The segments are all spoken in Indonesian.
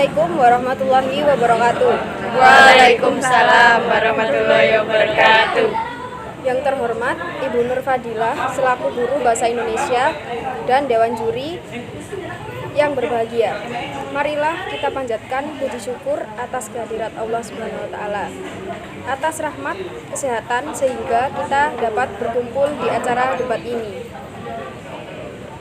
Assalamualaikum warahmatullahi wabarakatuh. Waalaikumsalam warahmatullahi wabarakatuh. Yang terhormat Ibu Nur Fadilah selaku Guru Bahasa Indonesia dan Dewan Juri yang berbahagia. Marilah kita panjatkan puji syukur atas kehadirat Allah Subhanahu wa taala. Atas rahmat kesehatan sehingga kita dapat berkumpul di acara debat ini.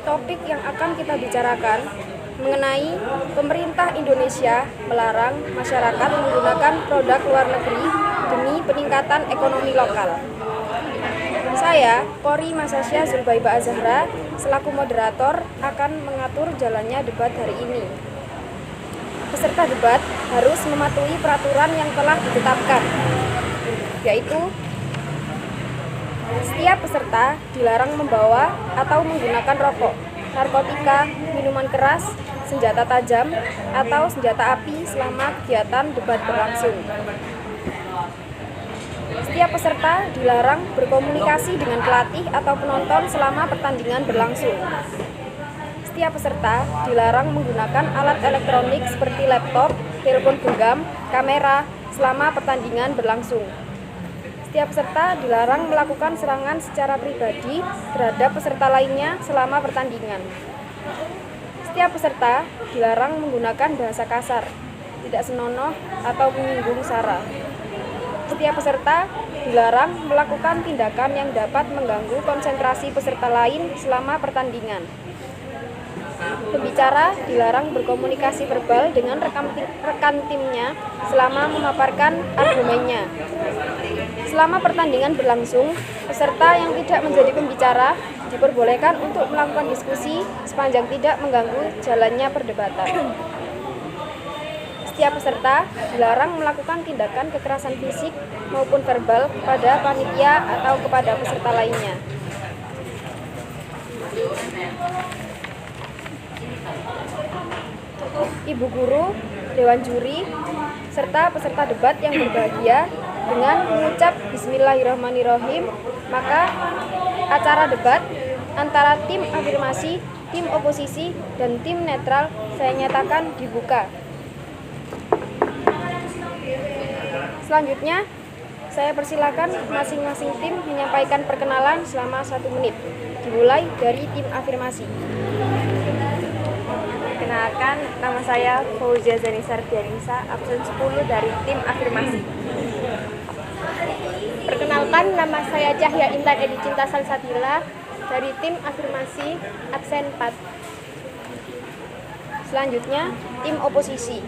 Topik yang akan kita bicarakan mengenai pemerintah Indonesia melarang masyarakat menggunakan produk luar negeri demi peningkatan ekonomi lokal. Saya, Kori Masasya Zulbaiba Azahra, selaku moderator akan mengatur jalannya debat hari ini. Peserta debat harus mematuhi peraturan yang telah ditetapkan, yaitu setiap peserta dilarang membawa atau menggunakan rokok, narkotika, minuman keras, senjata tajam, atau senjata api selama kegiatan debat berlangsung. Setiap peserta dilarang berkomunikasi dengan pelatih atau penonton selama pertandingan berlangsung. Setiap peserta dilarang menggunakan alat elektronik seperti laptop, telepon genggam, kamera selama pertandingan berlangsung. Setiap peserta dilarang melakukan serangan secara pribadi terhadap peserta lainnya selama pertandingan. Setiap peserta dilarang menggunakan bahasa kasar, tidak senonoh atau menyinggung sara. Setiap peserta dilarang melakukan tindakan yang dapat mengganggu konsentrasi peserta lain selama pertandingan. Pembicara dilarang berkomunikasi verbal dengan rekan timnya selama memaparkan argumennya. Selama pertandingan berlangsung, peserta yang tidak menjadi pembicara diperbolehkan untuk melakukan diskusi sepanjang tidak mengganggu jalannya perdebatan. Setiap peserta dilarang melakukan tindakan kekerasan fisik maupun verbal kepada panitia atau kepada peserta lainnya. Ibu guru, dewan juri, serta peserta debat yang berbahagia dengan mengucap Bismillahirrahmanirrahim, maka acara debat antara tim afirmasi, tim oposisi, dan tim netral saya nyatakan dibuka. Selanjutnya, saya persilakan masing-masing tim menyampaikan perkenalan selama 1 menit. Dimulai dari tim afirmasi. Perkenalkan, nama saya Fauzia Zanisar Dianisa, absen 10 dari tim afirmasi. Perkenalkan, nama saya Cahya Intan Edi Cinta Salsabila dari tim afirmasi, absen 4. Selanjutnya, tim oposisi.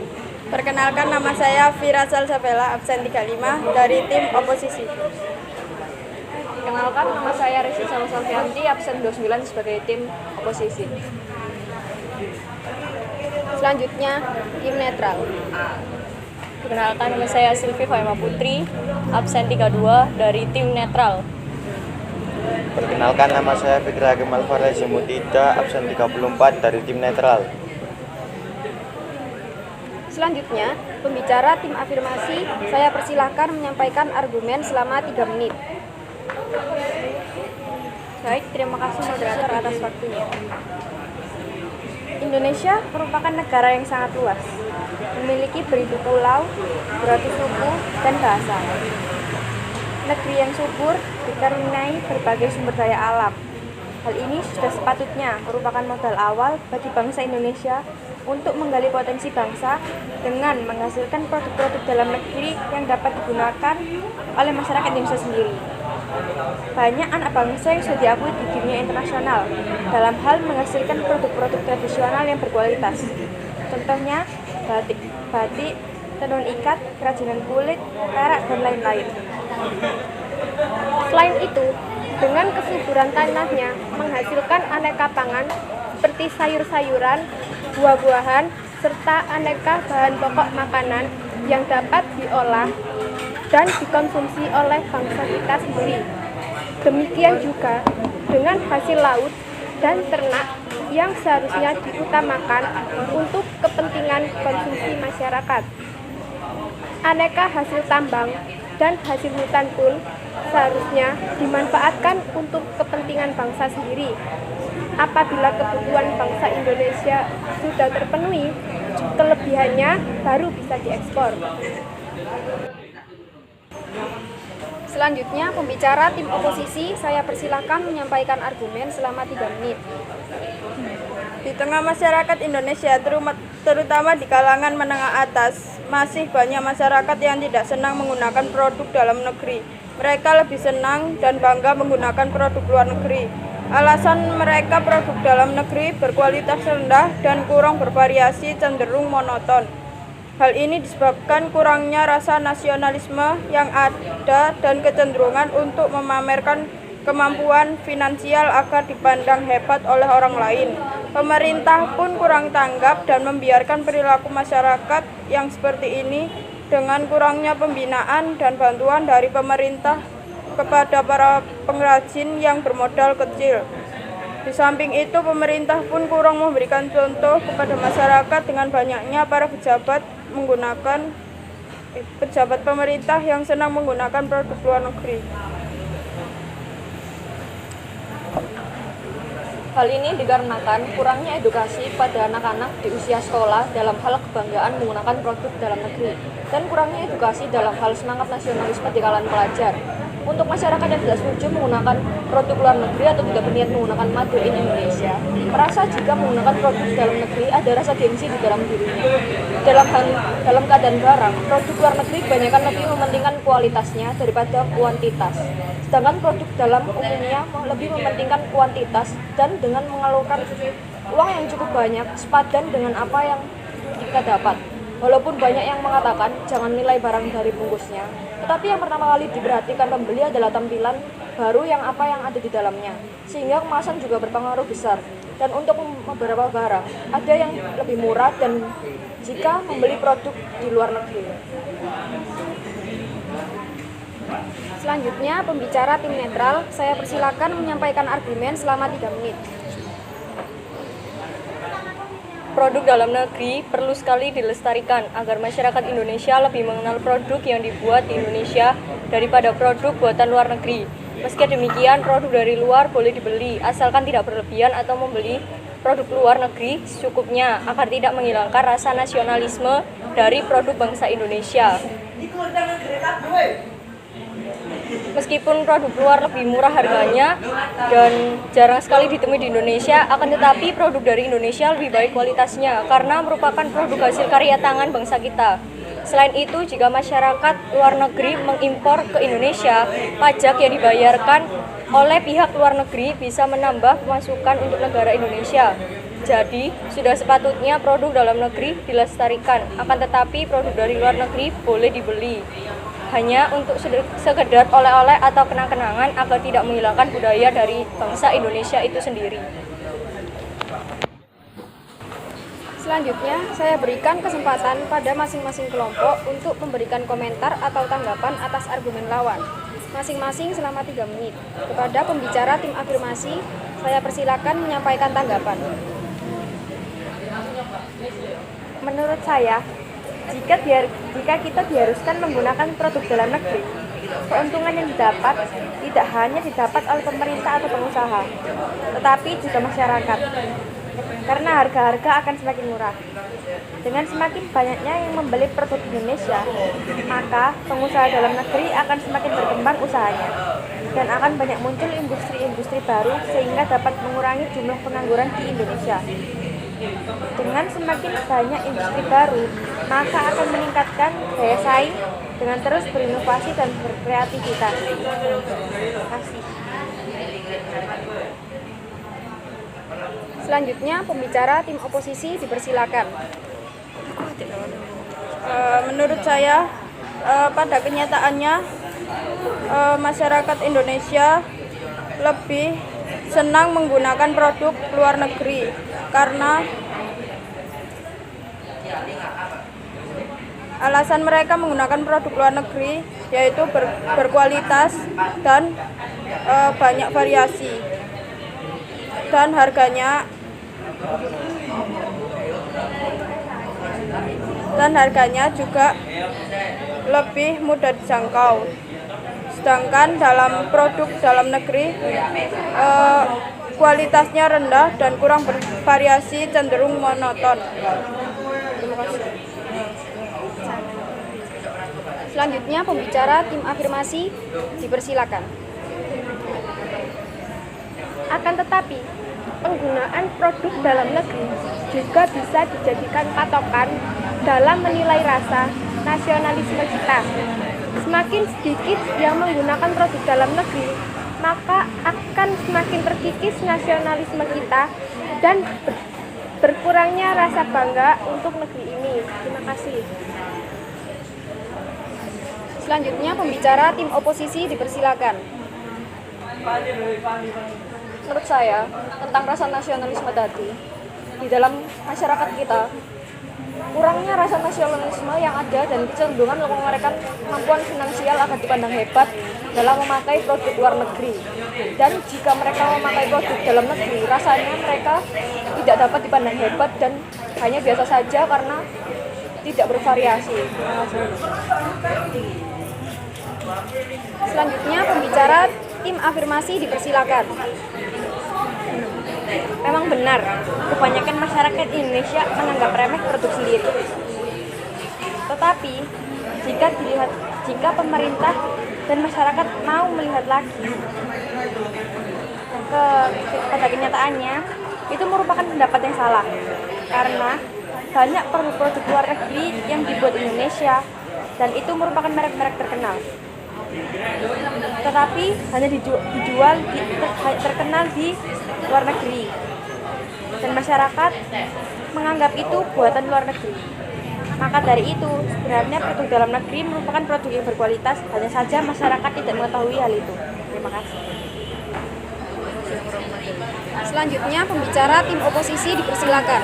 Perkenalkan, nama saya Fira Salsabila, absen 35 dari tim oposisi. Perkenalkan, nama saya Resi Salsafianti, absen 29 sebagai tim oposisi. Selanjutnya, tim netral. Perkenalkan, nama saya Silvi Faima Putri, absen 32 dari tim netral. Perkenalkan, nama saya Fikra Kemal Farezi Mutida, absen 34 dari tim netral. Selanjutnya, pembicara tim afirmasi, saya persilahkan menyampaikan argumen selama 3 menit. Baik, terima kasih moderator atas waktunya. Indonesia merupakan negara yang sangat luas, memiliki beribu pulau, beratus suku, dan bahasa. Negeri yang subur dikaruniai berbagai sumber daya alam. Hal ini sudah sepatutnya merupakan modal awal bagi bangsa Indonesia untuk menggali potensi bangsa dengan menghasilkan produk-produk dalam negeri yang dapat digunakan oleh masyarakat Indonesia sendiri. Banyak anak bangsa yang sudah diakui di dunia internasional dalam hal menghasilkan produk-produk tradisional yang berkualitas. Contohnya batik, tenun ikat, kerajinan kulit, perak, dan lain-lain. Selain itu, dengan kesuburan tanahnya menghasilkan aneka pangan seperti sayur-sayuran, buah-buahan, serta aneka bahan pokok makanan yang dapat diolah dan dikonsumsi oleh bangsa kita sendiri. Demikian juga dengan hasil laut dan ternak yang seharusnya diutamakan untuk kepentingan konsumsi masyarakat. Aneka hasil tambang dan hasil hutan pun seharusnya dimanfaatkan untuk kepentingan bangsa sendiri. Apabila kebutuhan bangsa Indonesia sudah terpenuhi, kelebihannya baru bisa diekspor. Selanjutnya, pembicara tim oposisi, saya persilahkan menyampaikan argumen selama 3 menit. Di tengah masyarakat Indonesia, terutama di kalangan menengah atas, masih banyak masyarakat yang tidak senang menggunakan produk dalam negeri. Mereka lebih senang dan bangga menggunakan produk luar negeri. Alasan mereka produk dalam negeri berkualitas rendah dan kurang bervariasi, cenderung monoton. Hal ini disebabkan kurangnya rasa nasionalisme yang ada dan kecenderungan untuk memamerkan kemampuan finansial agar dipandang hebat oleh orang lain. Pemerintah pun kurang tanggap dan membiarkan perilaku masyarakat yang seperti ini dengan kurangnya pembinaan dan bantuan dari pemerintah kepada para pengrajin yang bermodal kecil. Di samping itu, pemerintah pun kurang memberikan contoh kepada masyarakat dengan banyaknya para pejabat pemerintah yang senang menggunakan produk luar negeri. Hal ini dikarenakan kurangnya edukasi pada anak-anak di usia sekolah dalam hal kebanggaan menggunakan produk dalam negeri dan kurangnya edukasi dalam hal semangat nasionalisme di kalangan pelajar. Untuk masyarakat yang tidak setuju menggunakan produk luar negeri atau tidak berniat menggunakan Made in Indonesia, merasa jika menggunakan produk dalam negeri ada rasa gengsi di dalam dirinya. Dalam keadaan barang, produk luar negeri kebanyakan lebih mementingkan kualitasnya daripada kuantitas. Sedangkan produk dalam umumnya lebih mementingkan kuantitas dan dengan mengeluarkan uang yang cukup banyak sepadan dengan apa yang kita dapat. Walaupun banyak yang mengatakan jangan nilai barang dari bungkusnya, tetapi yang pertama kali diperhatikan pembeli adalah tampilan baru yang ada di dalamnya, sehingga kemasan juga berpengaruh besar. Dan untuk beberapa barang, ada yang lebih murah dan jika membeli produk di luar negeri. Selanjutnya, pembicara tim netral, saya persilakan menyampaikan argumen selama 3 menit. Produk dalam negeri perlu sekali dilestarikan agar masyarakat Indonesia lebih mengenal produk yang dibuat di Indonesia daripada produk buatan luar negeri. Meski demikian, produk dari luar boleh dibeli, asalkan tidak berlebihan atau membeli produk luar negeri secukupnya, agar tidak menghilangkan rasa nasionalisme dari produk bangsa Indonesia. Meskipun produk luar lebih murah harganya dan jarang sekali ditemui di Indonesia, akan tetapi produk dari Indonesia lebih baik kualitasnya karena merupakan produk hasil karya tangan bangsa kita. Selain itu, jika masyarakat luar negeri mengimpor ke Indonesia, pajak yang dibayarkan oleh pihak luar negeri bisa menambah pemasukan untuk negara Indonesia. Jadi, sudah sepatutnya produk dalam negeri dilestarikan, akan tetapi produk dari luar negeri boleh dibeli. Hanya untuk sekedar oleh-oleh atau kenang-kenangan agar tidak menghilangkan budaya dari bangsa Indonesia itu sendiri. Selanjutnya, saya berikan kesempatan pada masing-masing kelompok untuk memberikan komentar atau tanggapan atas argumen lawan. Masing-masing selama 3 menit. Kepada pembicara tim afirmasi, saya persilakan menyampaikan tanggapan. Menurut saya, jika kita diharuskan menggunakan produk dalam negeri, keuntungan yang didapat tidak hanya didapat oleh pemerintah atau pengusaha, tetapi juga masyarakat. Karena harga-harga akan semakin murah. Dengan semakin banyaknya yang membeli produk Indonesia, maka pengusaha dalam negeri akan semakin berkembang usahanya dan akan banyak muncul industri-industri baru sehingga dapat mengurangi jumlah pengangguran di Indonesia. Dengan semakin banyak industri baru, maka akan meningkatkan daya saing dengan terus berinovasi dan berkreativitas. Terima kasih. Selanjutnya, pembicara tim oposisi dipersilakan. Menurut saya, pada kenyataannya masyarakat Indonesia lebih senang menggunakan produk luar negeri karena alasan mereka menggunakan produk luar negeri yaitu berkualitas dan banyak variasi dan harganya juga lebih mudah dijangkau. Sedangkan dalam produk dalam negeri kualitasnya rendah dan kurang bervariasi, cenderung monoton. Terima Selanjutnya pembicara tim afirmasi dipersilakan. Akan tetapi, penggunaan produk dalam negeri juga bisa dijadikan patokan dalam menilai rasa nasionalisme kita. Semakin sedikit yang menggunakan produk dalam negeri, maka akan semakin terkikis nasionalisme kita dan berkurangnya rasa bangga untuk negeri ini. Terima kasih. Selanjutnya pembicara tim oposisi dipersilakan. Menurut saya, tentang rasa nasionalisme tadi, di dalam masyarakat kita, kurangnya rasa nasionalisme yang ada dan kecenderungan menggunakan kemampuan finansial agar dipandang hebat dalam memakai produk luar negeri. Dan jika mereka memakai produk dalam negeri, rasanya mereka tidak dapat dipandang hebat dan hanya biasa saja karena tidak bervariasi. Selanjutnya pembicara tim afirmasi dipersilakan. Memang benar, kebanyakan masyarakat Indonesia menganggap remeh produk sendiri. Tetapi, jika pemerintah dan masyarakat mau melihat lagi pada kenyataannya, itu merupakan pendapat yang salah. Karena banyak produk-produk luar negeri yang dibuat Indonesia dan itu merupakan merek-merek terkenal. Tetapi hanya dijual terkenal di luar negeri. Dan masyarakat menganggap itu buatan luar negeri. Maka dari itu, sebenarnya produk dalam negeri merupakan produk yang berkualitas, hanya saja masyarakat tidak mengetahui hal itu. Terima kasih. Selanjutnya pembicara tim oposisi dipersilakan.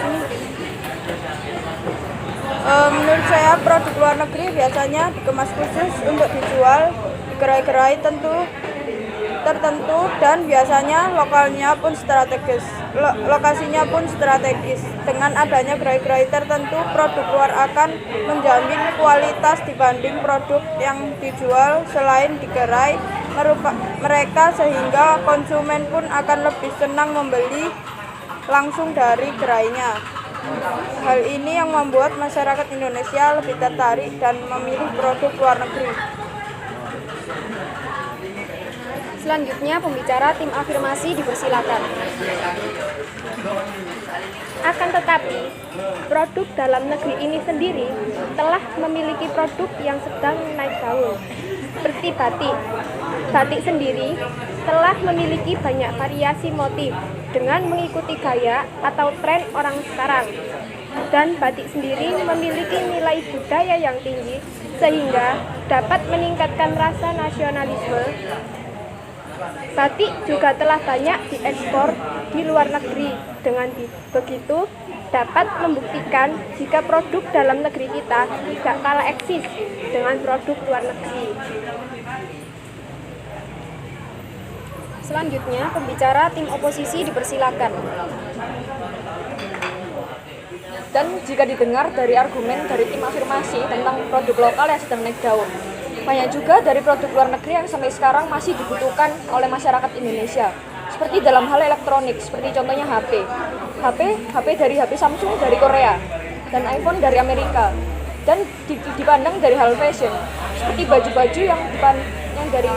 Menurut saya produk luar negeri biasanya dikemas khusus untuk dijual di gerai-gerai tertentu dan biasanya lokasinya pun strategis. Dengan adanya gerai-gerai tertentu, produk luar akan menjamin kualitas dibanding produk yang dijual selain di gerai mereka, sehingga konsumen pun akan lebih senang membeli langsung dari gerainya. Hal ini yang membuat masyarakat Indonesia lebih tertarik dan memilih produk luar negeri. Selanjutnya pembicara tim afirmasi dipersilakan. Akan tetapi, produk dalam negeri ini sendiri telah memiliki produk yang sedang naik daun, seperti batik. Batik sendiri telah memiliki banyak variasi motif dengan mengikuti gaya atau tren orang sekarang. Dan batik sendiri memiliki nilai budaya yang tinggi sehingga dapat meningkatkan rasa nasionalisme. Batik juga telah banyak diekspor di luar negeri. Dengan begitu dapat membuktikan jika produk dalam negeri kita tidak kalah eksis dengan produk luar negeri. Selanjutnya pembicara tim oposisi dipersilakan. Dan jika didengar dari argumen dari tim afirmasi tentang produk lokal yang sedang naik daun, banyak juga dari produk luar negeri yang sampai sekarang masih dibutuhkan oleh masyarakat Indonesia. Seperti dalam hal elektronik, seperti contohnya HP dari HP Samsung dari Korea, dan iPhone dari Amerika. Dan dipandang dari hal fashion, seperti baju-baju yang dari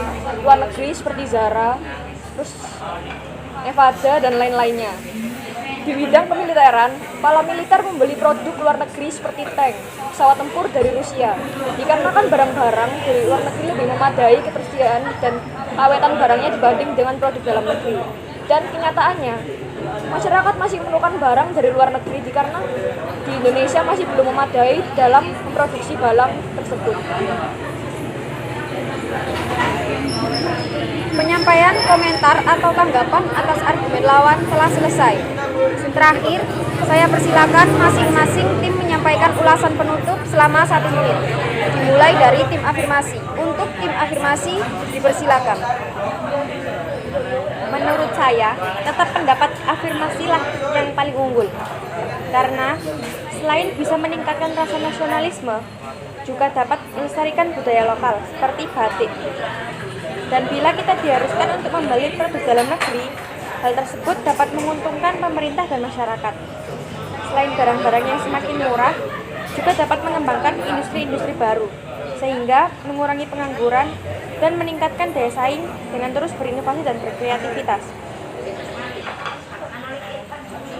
luar negeri seperti Zara, terus Nevada, dan lain-lainnya. Di bidang pemiliteran, para militer membeli produk luar negeri seperti tank, pesawat tempur dari Rusia, dikarenakan barang-barang dari luar negeri lebih memadai ketersediaan dan keawetan barangnya dibanding dengan produk dalam negeri. Dan kenyataannya, masyarakat masih memerlukan barang dari luar negeri karena di Indonesia masih belum memadai dalam memproduksi barang tersebut. Penyampaian komentar atau tanggapan atas argumen lawan telah selesai. Terakhir, saya persilakan masing-masing tim menyampaikan ulasan penutup selama 1 menit. Dimulai dari tim afirmasi. Untuk tim afirmasi, dipersilakan. Menurut saya, tetap pendapat afirmasilah yang paling unggul. Karena selain bisa meningkatkan rasa nasionalisme, juga dapat melestarikan budaya lokal seperti batik. Dan bila kita diharuskan untuk membeli produk dalam negeri, hal tersebut dapat menguntungkan pemerintah dan masyarakat. Selain barang-barang yang semakin murah, juga dapat mengembangkan industri-industri baru, sehingga mengurangi pengangguran dan meningkatkan daya saing dengan terus berinovasi dan berkreativitas.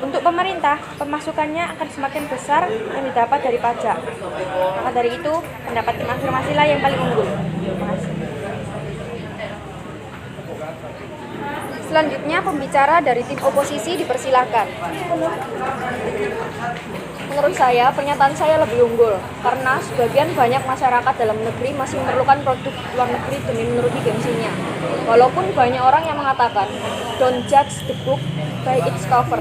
Untuk pemerintah, pemasukannya akan semakin besar yang didapat dari pajak. Maka dari itu, pendapat tim afirmasilah yang paling unggul. Terima kasih. Selanjutnya pembicara dari tim oposisi dipersilakan. Menurut saya, pernyataan saya lebih unggul karena sebagian banyak masyarakat dalam negeri masih memerlukan produk luar negeri demi menuruti gengsinya. Walaupun banyak orang yang mengatakan, don't judge the book by its cover.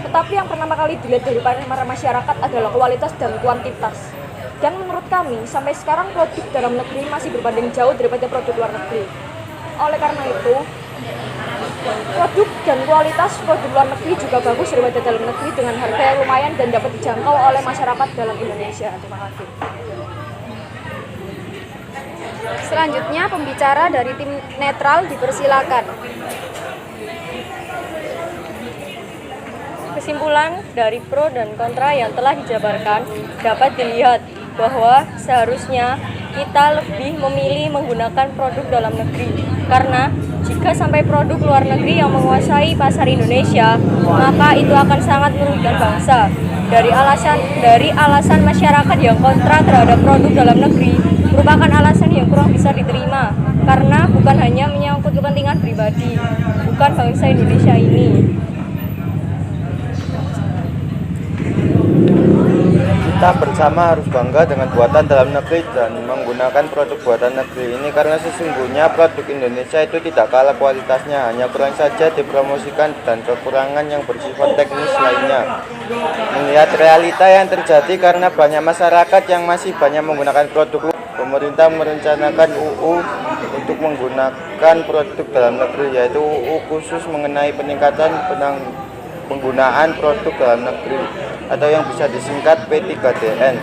Tetapi yang pertama kali dilihat dari para masyarakat adalah kualitas dan kuantitas. Dan menurut kami, sampai sekarang produk dalam negeri masih berbanding jauh daripada produk luar negeri. Oleh karena itu, produk dan kualitas produk luar negeri juga bagus daripada dalam negeri dengan harga yang lumayan dan dapat dijangkau oleh masyarakat dalam Indonesia. Terima kasih. Selanjutnya pembicara dari tim netral dipersilakan. Kesimpulan dari pro dan kontra yang telah dijabarkan dapat dilihat bahwa seharusnya kita lebih memilih menggunakan produk dalam negeri karena jika sampai produk luar negeri yang menguasai pasar Indonesia, maka itu akan sangat merugikan bangsa. Dari alasan masyarakat yang kontra terhadap produk dalam negeri merupakan alasan yang kurang bisa diterima karena bukan hanya menyangkut kepentingan pribadi, bukan bangsa Indonesia ini. Kita bersama harus bangga dengan buatan dalam negeri dan menggunakan produk buatan negeri ini karena sesungguhnya produk Indonesia itu tidak kalah kualitasnya, hanya kurang saja dipromosikan dan kekurangan yang bersifat teknis lainnya. Melihat realita yang terjadi karena banyak masyarakat yang masih banyak menggunakan produk luar, pemerintah merencanakan UU untuk menggunakan produk dalam negeri, yaitu UU khusus mengenai peningkatan penggunaan produk dalam negeri atau yang bisa disingkat P3DN,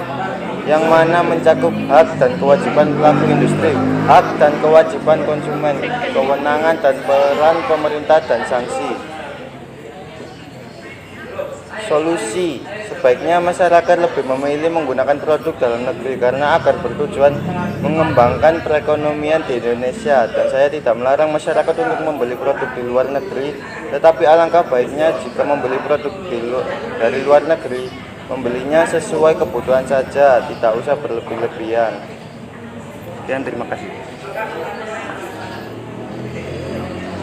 yang mana mencakup hak dan kewajiban pelaku industri, hak dan kewajiban konsumen, kewenangan dan peran pemerintah dan sanksi. Solusi, sebaiknya masyarakat lebih memilih menggunakan produk dalam negeri karena agar bertujuan mengembangkan perekonomian di Indonesia, dan saya tidak melarang masyarakat untuk membeli produk di luar negeri, tetapi alangkah baiknya jika membeli produk dari luar negeri, membelinya sesuai kebutuhan saja, tidak usah berlebih-lebihan. Sekian, terima kasih.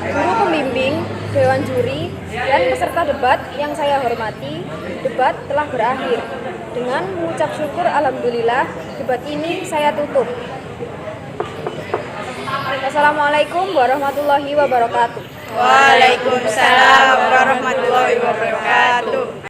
Guru pembimbing, dewan juri, dan peserta debat yang saya hormati, debat telah berakhir. Dengan mengucap syukur alhamdulillah, debat ini saya tutup. Wassalamualaikum warahmatullahi wabarakatuh. Waalaikumsalam warahmatullahi wabarakatuh.